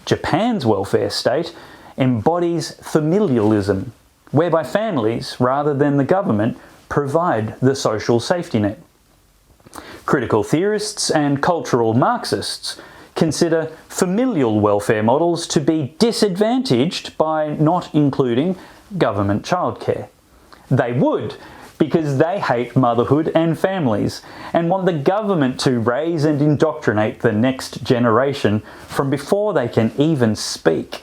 Japan's welfare state embodies familialism, whereby families, rather than the government, provide the social safety net. Critical theorists and cultural Marxists consider familial welfare models to be disadvantaged by not including government childcare. They would, because they hate motherhood and families and want the government to raise and indoctrinate the next generation from before they can even speak.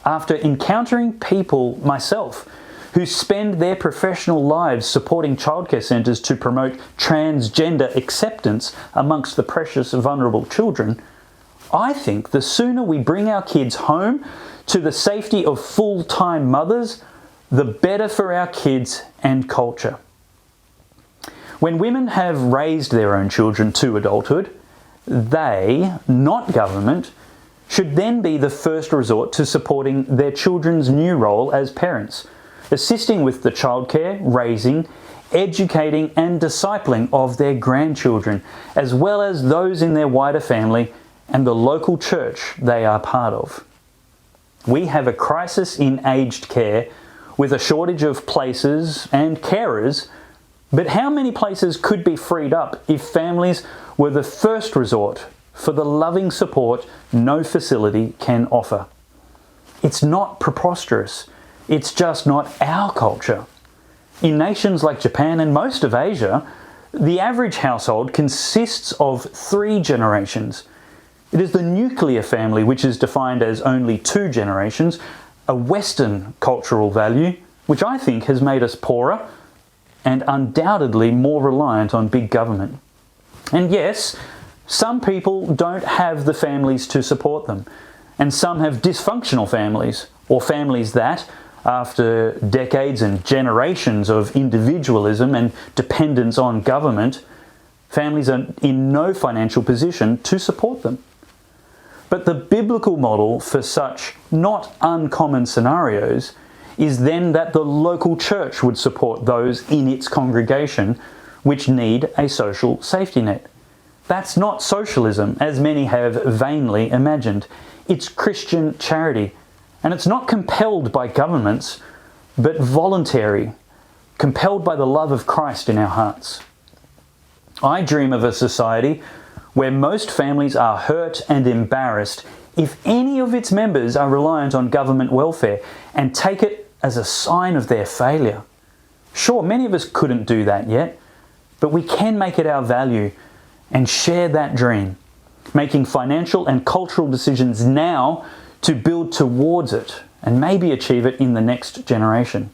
After encountering people myself who spend their professional lives supporting childcare centres to promote transgender acceptance amongst the precious vulnerable children, I think the sooner we bring our kids home to the safety of full-time mothers, the better for our kids and culture. When women have raised their own children to adulthood, they, not government, should then be the first resort to supporting their children's new role as parents, assisting with the childcare, raising, educating and discipling of their grandchildren, as well as those in their wider family and the local church they are part of. We have a crisis in aged care with a shortage of places and carers, but how many places could be freed up if families were the first resort for the loving support no facility can offer? It's not preposterous. It's just not our culture. In nations like Japan and most of Asia, the average household consists of 3 generations. It is the nuclear family which is defined as only 2 generations, a Western cultural value, which I think has made us poorer and undoubtedly more reliant on big government. And yes, some people don't have the families to support them, and some have dysfunctional families, or families that, after decades and generations of individualism and dependence on government, families are in no financial position to support them. But the biblical model for such not uncommon scenarios is then that the local church would support those in its congregation which need a social safety net. That's not socialism, as many have vainly imagined. It's Christian charity, and it's not compelled by governments, but voluntary, compelled by the love of Christ in our hearts. I dream of a society where most families are hurt and embarrassed if any of its members are reliant on government welfare and take it as a sign of their failure. Sure, many of us couldn't do that yet, but we can make it our value and share that dream, making financial and cultural decisions now to build towards it and maybe achieve it in the next generation.